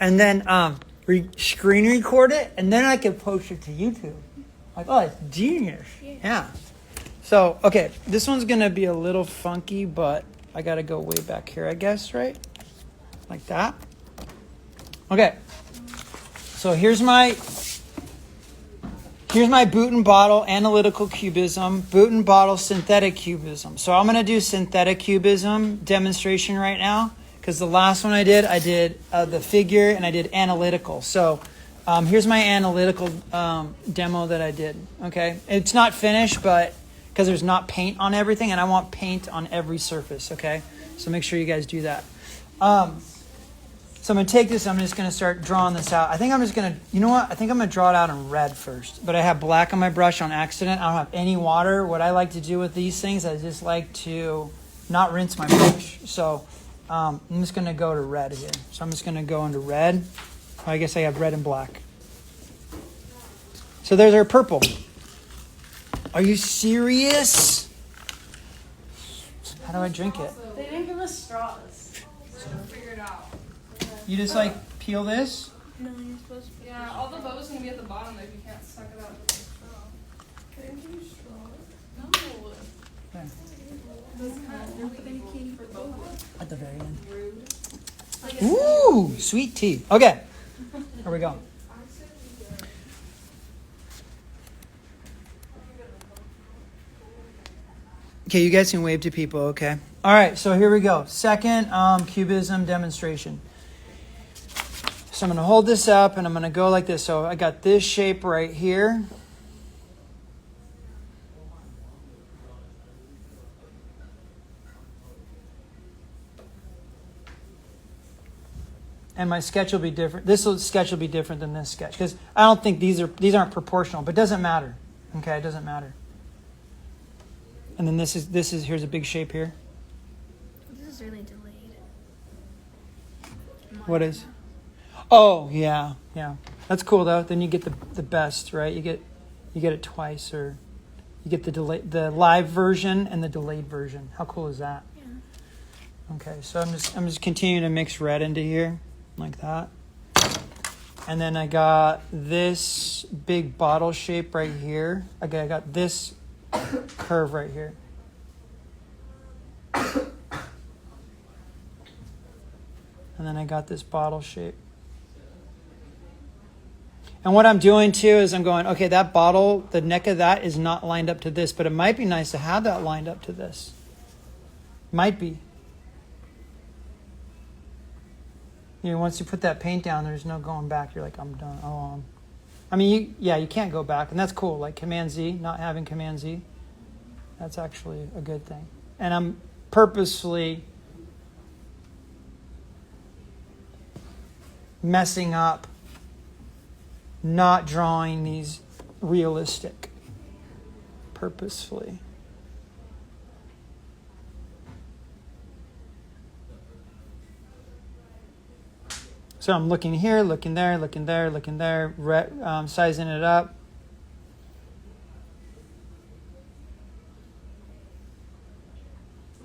and then screen record it, and then I can post it to YouTube. Like, oh, it's genius. Yeah. So, okay, this one's going to be a little funky, but I got to go way back here, I guess, right? Like that. Okay. So here's my boot and bottle analytical cubism, boot and bottle synthetic cubism. So I'm going to do synthetic cubism demonstration right now, because the last one I did the figure and I did analytical. So here's my analytical demo that I did. Okay, it's not finished, but because there's not paint on everything, and I want paint on every surface. Okay, so make sure you guys do that. So I'm going to take this, I'm just going to start drawing this out. I think I'm just going to, you know what? I think I'm going to draw it out in red first. But I have black on my brush on accident. I don't have any water. What I like to do with these things, I just like to not rinse my brush. So I'm just going to go to red here. So I'm just going to go into red. I guess I have red and black. So there's our purple. Are you serious? How do I drink it? They didn't give us straws. So figure it out. You just like peel this? No, you're supposed to. Yeah, all the bubbles can be at the bottom if you can't suck it out with a straw. Can I give you straw? No. There. At the very end. Rude. Ooh, sweet tea. Okay, here we go. Okay, you guys can wave to people, okay? All right, so here we go. Second cubism demonstration. So I'm going to hold this up and I'm going to go like this. So I got this shape right here. And my sketch will be different. This sketch will be different than this sketch, because I don't think these aren't proportional, but it doesn't matter. Okay, it doesn't matter. And then this is here's a big shape here. This is really delayed. What is? Oh, yeah. That's cool though. Then you get the best, right? You get it twice, or you get the live version and the delayed version. How cool is that? Yeah. Okay, so I'm just continuing to mix red into here like that. And then I got this big bottle shape right here. Okay, I got this curve right here. And then I got this bottle shape. And what I'm doing too is I'm going, okay, that bottle, the neck of that is not lined up to this, but it might be nice to have that lined up to this. Might be. You know, once you put that paint down, there's no going back. You're like, I'm done. Oh, I mean, you can't go back, and that's cool. Like Command Z, not having Command Z, that's actually a good thing. And I'm purposefully messing up, not drawing these realistic, purposefully. So I'm looking here, looking there, looking there, looking there, sizing it up.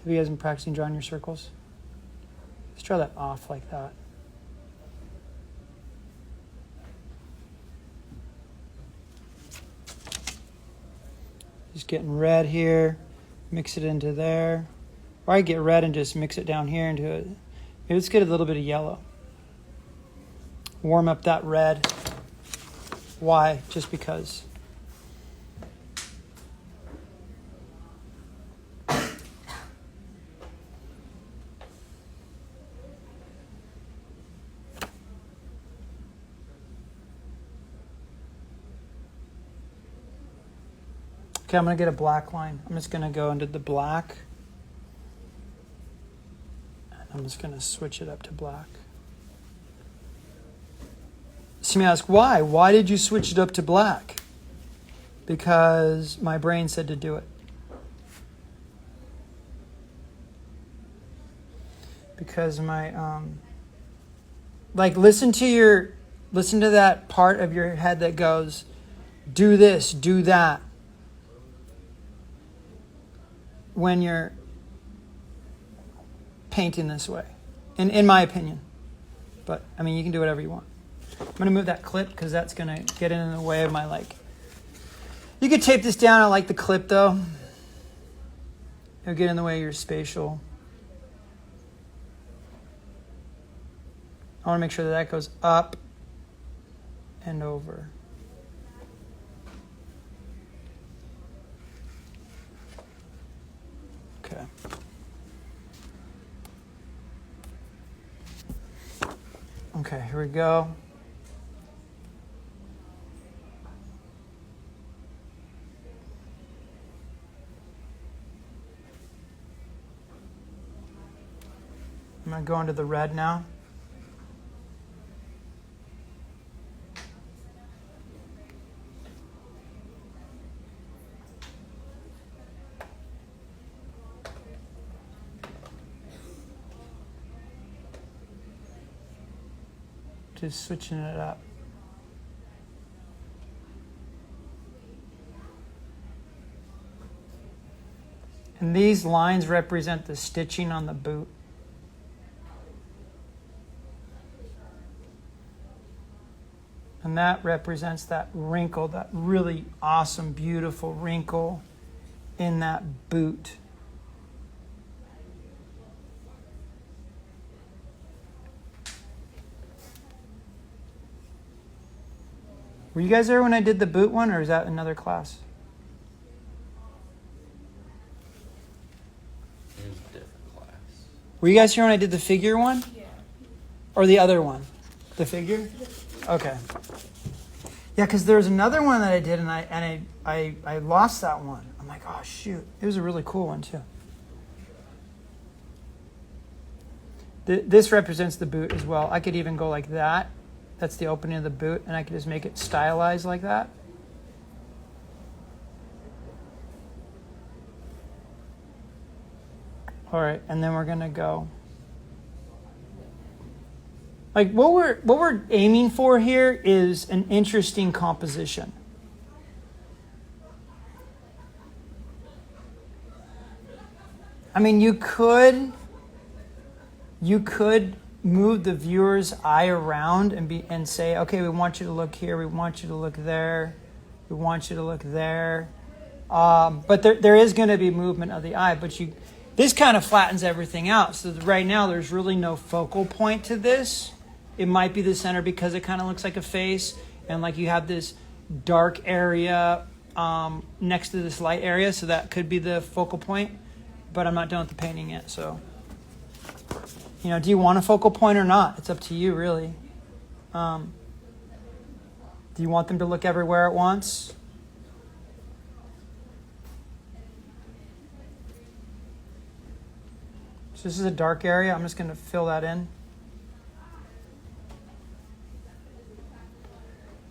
Have you guys been practicing drawing your circles? Let's draw that off like that. Just getting red here, mix it into there. Or I get red and just mix it down here into it. Maybe let's get a little bit of yellow. Warm up that red. Why? Just because. Okay, I'm going to get a black line. I'm just going to go into the black. I'm just going to switch it up to black. So you may ask, why? Why did you switch it up to black? Because my brain said to do it. Because my, listen to that part of your head that goes, do this, do that. When you're painting this way, in my opinion. But, I mean, you can do whatever you want. I'm going to move that clip because that's going to get in the way of my, like... You could tape this down. I like the clip, though. It'll get in the way of your spatial. I want to make sure that that goes up and over. Okay. Okay, here we go. I'm going to go into the red now. Just switching it up. And these lines represent the stitching on the boot. And that represents that wrinkle, that really awesome, beautiful wrinkle in that boot. Were you guys there when I did the boot one, or is that another class? It was a different class. Were you guys here when I did the figure one? Yeah. Or the other one? The figure? Okay. Yeah, because there was another one that I did, and I lost that one. I'm like, oh shoot! It was a really cool one too. This represents the boot as well. I could even go like that. That's the opening of the boot, and I could just make it stylized like that. All right, and then we're gonna go. Like what we're aiming for here is an interesting composition. I mean, you could move the viewer's eye around and say, okay, we want you to look here, we want you to look there, we want you to look there. But there is going to be movement of the eye, but this kind of flattens everything out. So right now there's really no focal point to this. It might be the center because it kind of looks like a face, and like you have this dark area next to this light area, so that could be the focal point. But I'm not done with the painting yet, so. You know, do you want a focal point or not? It's up to you, really. Do you want them to look everywhere at once? So this is a dark area. I'm just going to fill that in.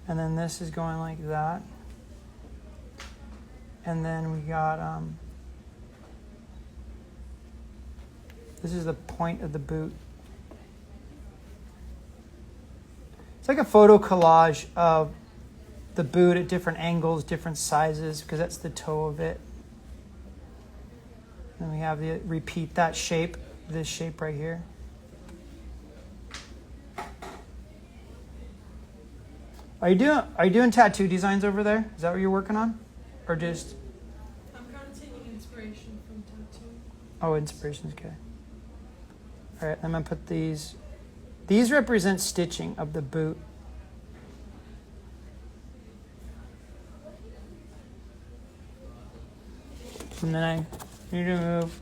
And then this is going like that. And then we got... this is the point of the boot. It's like a photo collage of the boot at different angles, different sizes, because that's the toe of it. And we have the repeat that shape, this shape right here. Are you doing tattoo designs over there? Is that what you're working on? Or just... I'm kind of taking inspiration from tattoo. Oh, inspiration's okay. All right, I'm going to put these. These represent stitching of the boot. And then I need to move.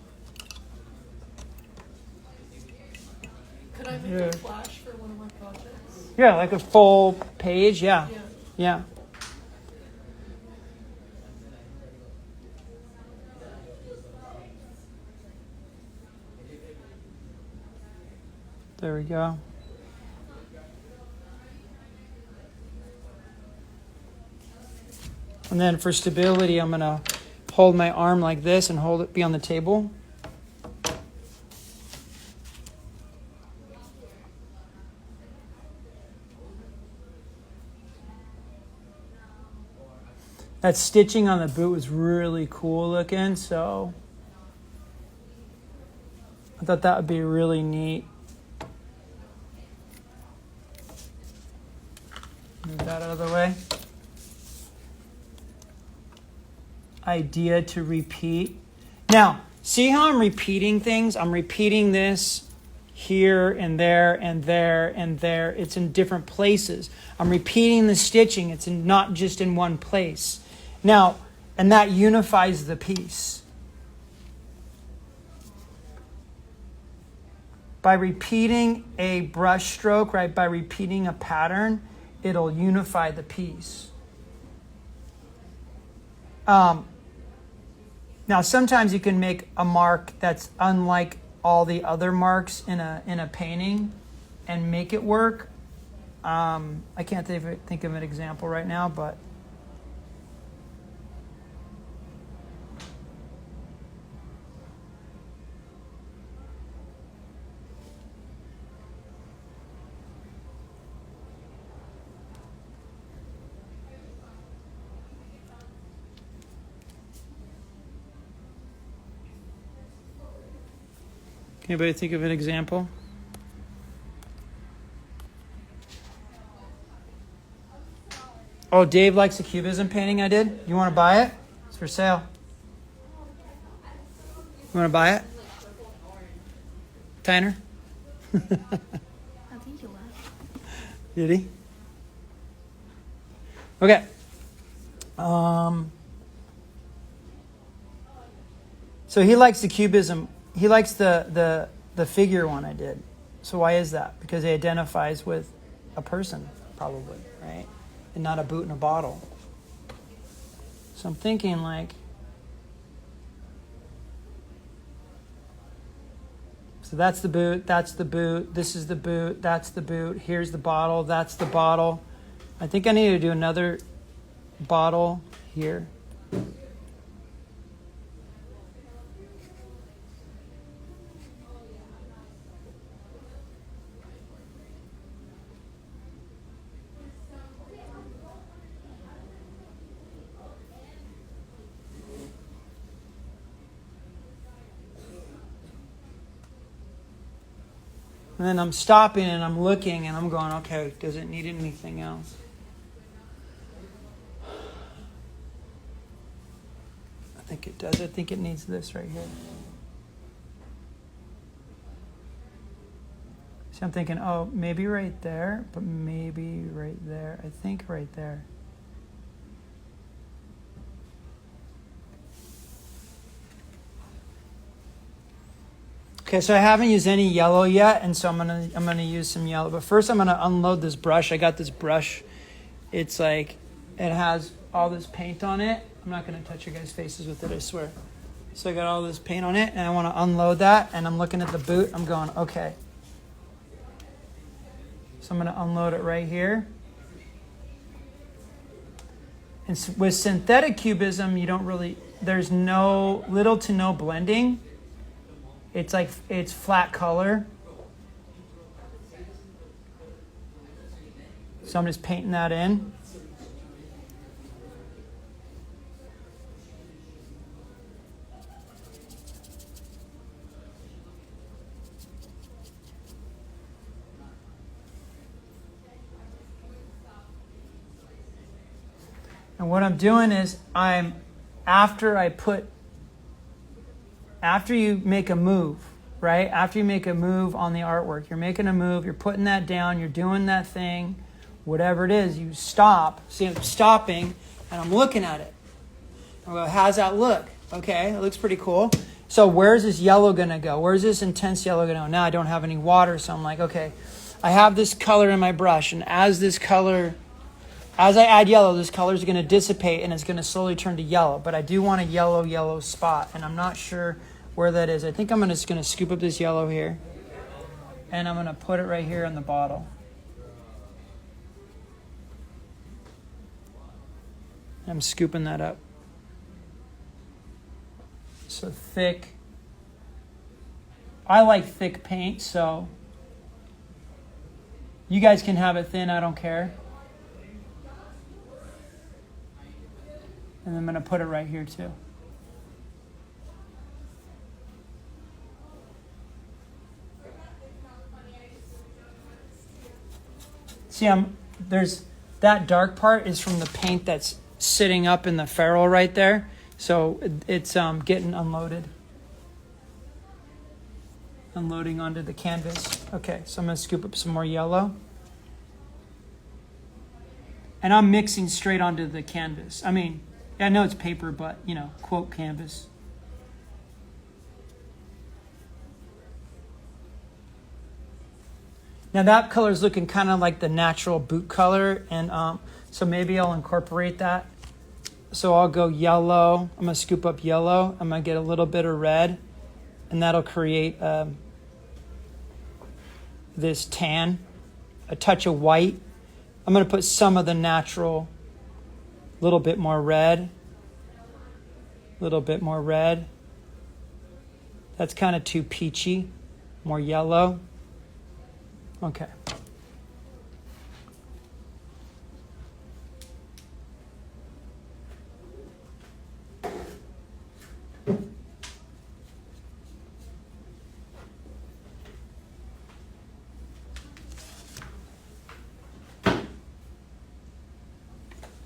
Could I make a flash for one of my projects? Yeah, like a full page, yeah. Yeah. There we go. And then for stability, I'm going to hold my arm like this and hold it be on the table. That stitching on the boot was really cool looking, so I thought that would be really neat. Move that out of the way. Idea to repeat. Now, see how I'm repeating things? I'm repeating this here and there and there and there. It's in different places. I'm repeating the stitching. It's not just in one place. Now, and that unifies the piece. By repeating a brush stroke, right, by repeating a pattern, it'll unify the piece. Now, sometimes you can make a mark that's unlike all the other marks in a painting and make it work. I can't think of an example right now, but can anybody think of an example? Oh, Dave likes the cubism painting I did. You want to buy it? It's for sale. You want to buy it? Tyner? I think he left. Did he? Okay. So he likes the cubism. He likes the figure one I did. So why is that? Because it identifies with a person, probably, right? And not a boot in a bottle. So I'm thinking like, so that's the boot, that's the boot, this is the boot, that's the boot, here's the bottle, that's the bottle. I think I need to do another bottle here. And then I'm stopping and I'm looking and I'm going, okay, does it need anything else? I think it does. I think it needs this right here. So I'm thinking, oh, maybe right there, but maybe right there. I think right there. Okay, so I haven't used any yellow yet, and so I'm gonna use some yellow. But first, I'm gonna unload this brush. I got this brush. It's like it has all this paint on it. I'm not gonna touch your guys' faces with it, I swear. So I got all this paint on it, and I want to unload that. And I'm looking at the boot. I'm going, okay. So I'm gonna unload it right here. And with synthetic cubism, you don't really. There's little to no blending. It's like, it's flat color. So I'm just painting that in. And what I'm doing is after you make a move, right? After you make a move on the artwork, you're making a move, you're putting that down, you're doing that thing, whatever it is, you stop. See, I'm stopping and I'm looking at it. I go, how's that look? Okay, it looks pretty cool. So where's this yellow gonna go? Where's this intense yellow gonna go? Now I don't have any water, so I'm like, okay, I have this color in my brush, and as I add yellow, this color is gonna dissipate and it's gonna slowly turn to yellow. But I do want a yellow spot, and I'm not sure where that is. I think I'm just gonna scoop up this yellow here, and I'm gonna put it right here in the bottle. I'm scooping that up. So thick. I like thick paint, so you guys can have it thin, I don't care. And I'm gonna put it right here too. See, that dark part is from the paint that's sitting up in the ferrule right there. So it's getting unloaded. Unloading onto the canvas. Okay, so I'm going to scoop up some more yellow. And I'm mixing straight onto the canvas. I mean, I know it's paper, but, you know, quote canvas. Now that color is looking kind of like the natural boot color, and so maybe I'll incorporate that. So I'll go yellow. I'm going to scoop up yellow. I'm going to get a little bit of red, and that'll create this tan, a touch of white. I'm going to put some of the natural, little bit more red, little bit more red. That's kind of too peachy, more yellow. Okay.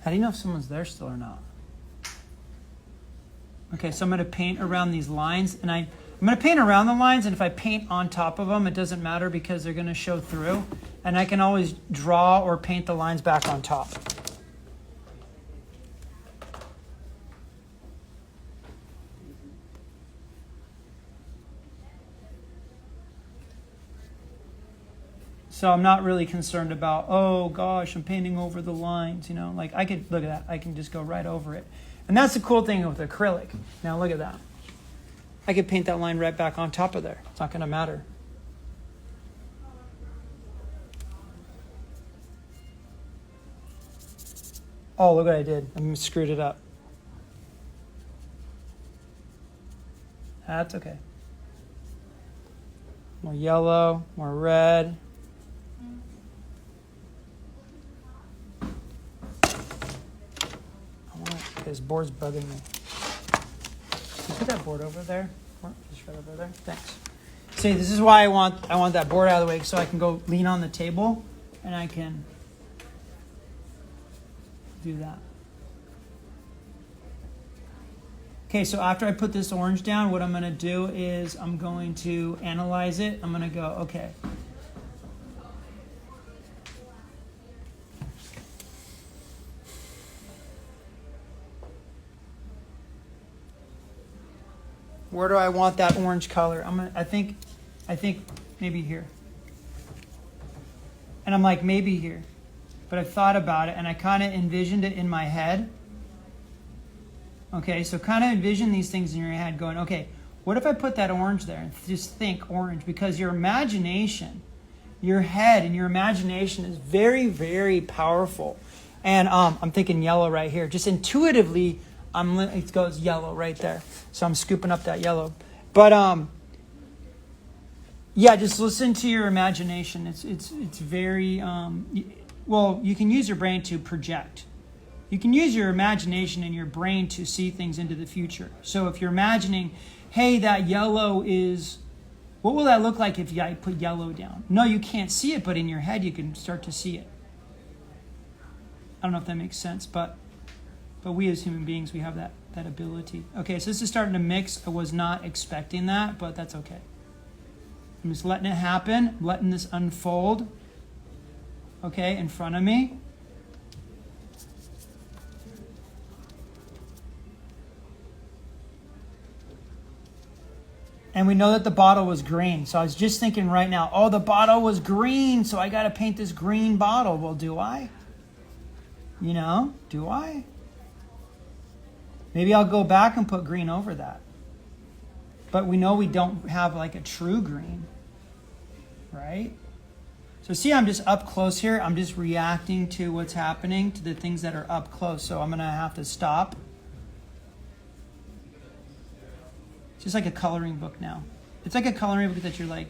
How do you know if someone's there still or not? Okay, so I'm going to paint around these lines, and I'm going to paint around the lines, and if I paint on top of them, it doesn't matter because they're going to show through, and I can always draw or paint the lines back on top. So I'm not really concerned about, oh gosh, I'm painting over the lines, you know, like I could, look at that, I can just go right over it. And that's the cool thing with acrylic. Now look at that. I could paint that line right back on top of there. It's not going to matter. Oh, look what I did. I screwed it up. That's okay. More yellow, more red. This board's bugging me. Can you put that board over there? Just right over there. Thanks. See, this is why I want that board out of the way, so I can go lean on the table and I can do that. Okay, so after I put this orange down, what I'm going to do is I'm going to analyze it. I'm going to go, okay. Where do I want that orange color? I think maybe here. And I'm like, maybe here. But I thought about it and I kind of envisioned it in my head. Okay, so kind of envision these things in your head going, okay, what if I put that orange there? And just think orange, because your imagination, your head and your imagination is very, very powerful. And I'm thinking yellow right here. Just intuitively, it goes yellow right there. So I'm scooping up that yellow. But yeah, just listen to your imagination. It's very well, you can use your brain to project. You can use your imagination and your brain to see things into the future. So if you're imagining, hey, that yellow is, what will that look like if I put yellow down? No, you can't see it, but in your head you can start to see it. I don't know if that makes sense, but we as human beings, we have that ability. Okay, so this is starting to mix. I was not expecting that, but that's okay. I'm just letting it happen, letting this unfold, okay, in front of me. And we know that the bottle was green. So I was just thinking right now, oh, the bottle was green, so I got to paint this green bottle. Well, do I? You know, do I? Maybe I'll go back and put green over that. But we know we don't have like a true green, right? So see, I'm just up close here. I'm just reacting to what's happening, to the things that are up close. So I'm going to have to stop. It's just like a coloring book now. It's like a coloring book that you're like,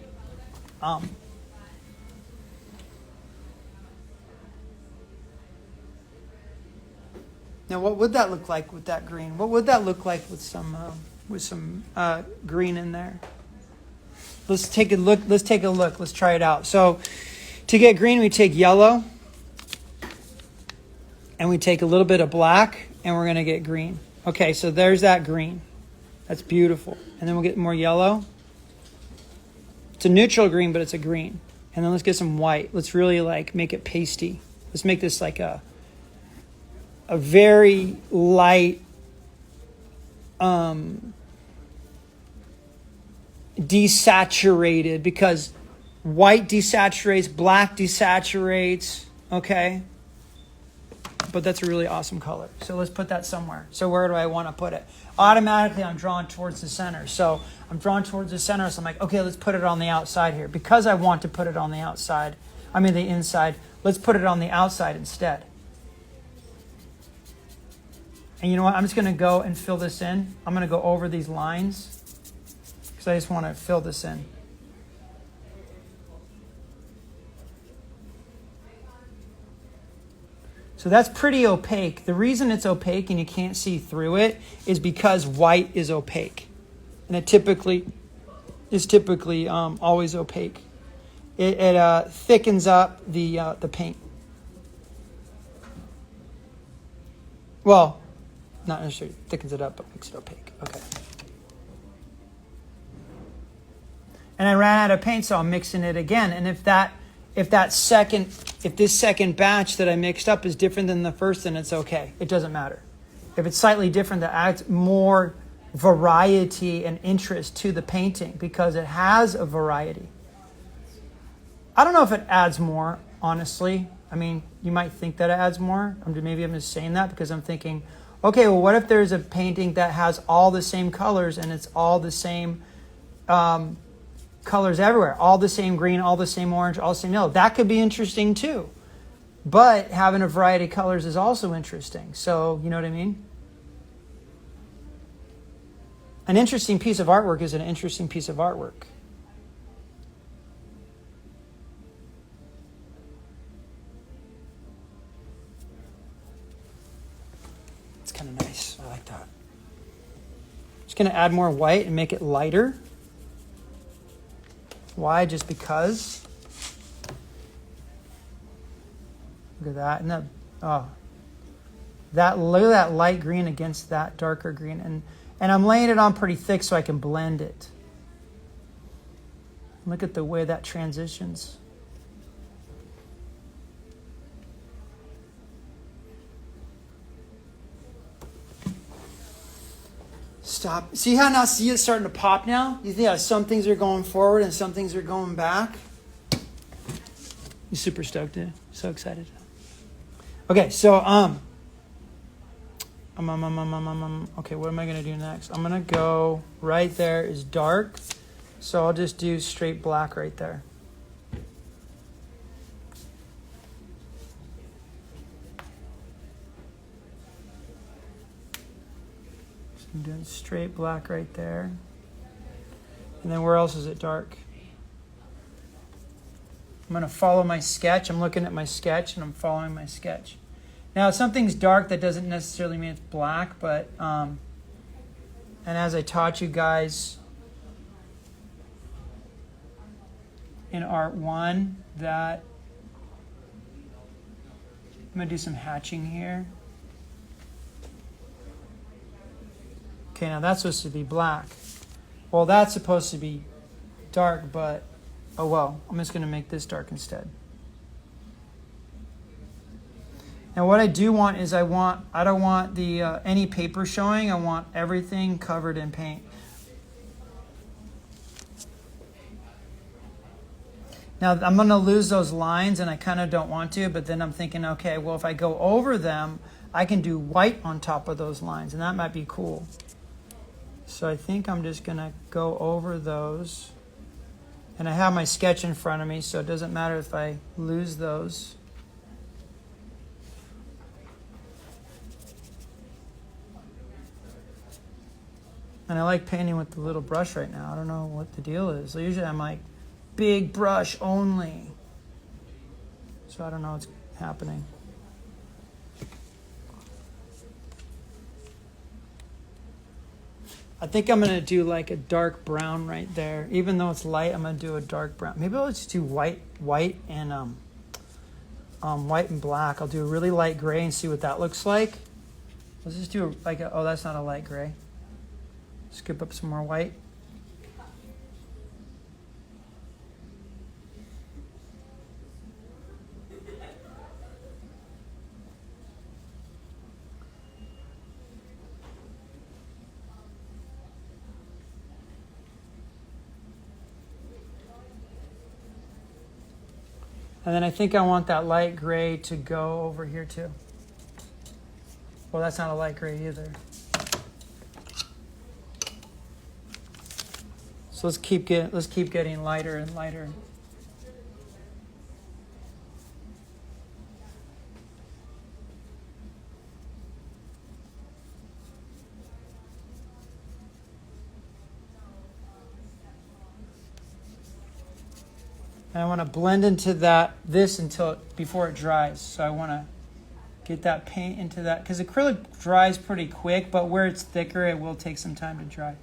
Now, what would that look like with that green? What would that look like with some green in there? Let's take a look. Let's try it out. So, to get green, we take yellow. And we take a little bit of black and we're going to get green. Okay, so there's that green. That's beautiful. And then we'll get more yellow. It's a neutral green, but it's a green. And then let's get some white. Let's really like make it pasty. Let's make this like a very light desaturated, because white desaturates, black desaturates, okay? But that's a really awesome color. So let's put that somewhere. So where do I want to put it? Automatically, I'm drawn towards the center. So I'm drawn towards the center. So I'm like, okay, let's put it on the outside here. Because I want to put it on the outside, I mean the inside, let's put it on the outside instead. And you know what? I'm just going to go and fill this in. I'm going to go over these lines because I just want to fill this in. So that's pretty opaque. The reason it's opaque and you can't see through it is because white is opaque. And it typically is always opaque. It thickens up the paint. Well, not necessarily thickens it up, but makes it opaque. Okay. And I ran out of paint, so I'm mixing it again. And if this second batch that I mixed up is different than the first, then it's okay. It doesn't matter. If it's slightly different, that adds more variety and interest to the painting because it has a variety. I don't know if it adds more, honestly. I mean, you might think that it adds more. Maybe I'm just saying that because I'm thinking, okay, well, what if there's a painting that has all the same colors and it's all the same colors everywhere, all the same green, all the same orange, all the same yellow. That could be interesting too. But having a variety of colors is also interesting. So, you know what I mean? An interesting piece of artwork is an interesting piece of artwork. It's kind of nice. I like that. Just going to add more white and make it lighter. Why? Just because. Look at that. And look at that light green against that darker green. And I'm laying it on pretty thick so I can blend it. Look at the way that transitions. Stop. See how now see it starting to pop now? You see how some things are going forward and some things are going back? You super stoked, dude. So excited. Okay, so okay, what am I gonna do next? I'm gonna go right there is dark. So I'll just do straight black right there. I'm doing straight black right there. And then where else is it dark? I'm going to follow my sketch. I'm looking at my sketch and I'm following my sketch. Now, if something's dark, that doesn't necessarily mean it's black, but, and as I taught you guys in Art 1, that I'm going to do some hatching here. Okay, now that's supposed to be black. Well, that's supposed to be dark, but oh well. I'm just going to make this dark instead. Now what I do want is I don't want the any paper showing. I want everything covered in paint. Now I'm going to lose those lines and I kind of don't want to, but then I'm thinking, okay, well if I go over them, I can do white on top of those lines and that might be cool. So I think I'm just going to go over those. And I have my sketch in front of me, so it doesn't matter if I lose those. And I like painting with the little brush right now. I don't know what the deal is. So usually I'm like, big brush only. So I don't know what's happening. I think I'm going to do like a dark brown right there. Even though it's light, I'm going to do a dark brown. Maybe I'll just do white and white and black. I'll do a really light gray and see what that looks like. Let's just do oh, that's not a light gray. Scoop up some more white. And then I think I want that light gray to go over here too. Well, that's not a light gray either. So let's keep getting lighter and lighter. And I want to blend into this before it dries. So I want to get that paint into that, because acrylic dries pretty quick, but where it's thicker, it will take some time to dry.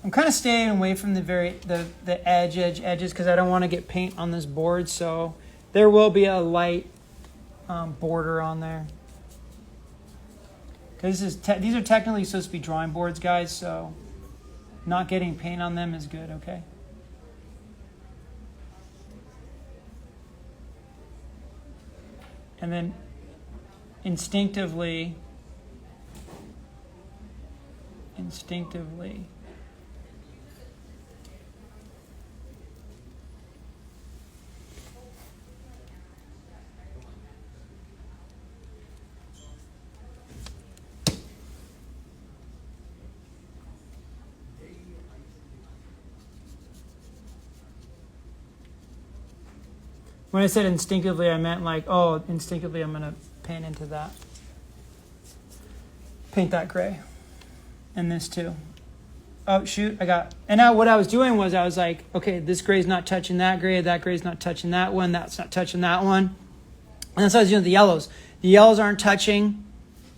I'm kind of staying away from the edges because I don't want to get paint on this board. So there will be a light border on there. Because these are technically supposed to be drawing boards, guys, so not getting paint on them is good, okay? And then instinctively, when I said instinctively, I meant like, oh, instinctively I'm going to paint into that. Paint that gray. And this too. Oh, shoot, and now what I was doing was I was like, okay, this gray's not touching that gray's not touching that one, that's not touching that one. And that's what I was doing with the yellows. The yellows aren't touching,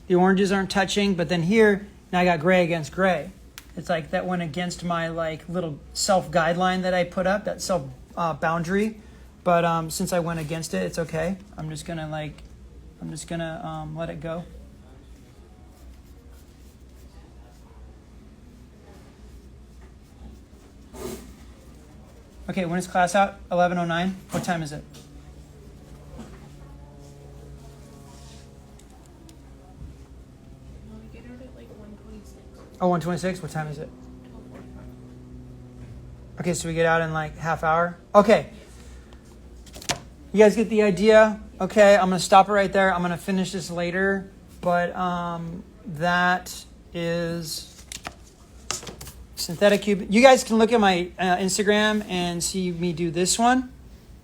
the oranges aren't touching, but then here, now I got gray against gray. It's like that went against my like little self-guideline that I put up, that self-boundary. But since I went against it, it's okay. I'm just gonna let it go. Okay, when is class out? 11:09. What time is it? We get out at like 1:26. Oh, 1:26. What time is it? 12:45. Okay, so we get out in like half hour. Okay. You guys get the idea? Okay, I'm going to stop it right there. I'm going to finish this later. But that is synthetic cube. You guys can look at my Instagram and see me do this one.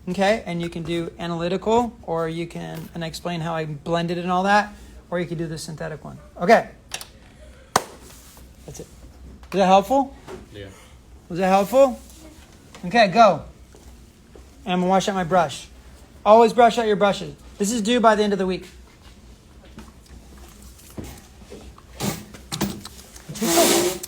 Okay, and you can do analytical, or you can, and I explain how I blended and all that, or you can do the synthetic one. Okay. That's it. Was that helpful? Yeah. Was that helpful? Okay, go. And I'm going to wash out my brush. Always brush out your brushes. This is due by the end of the week.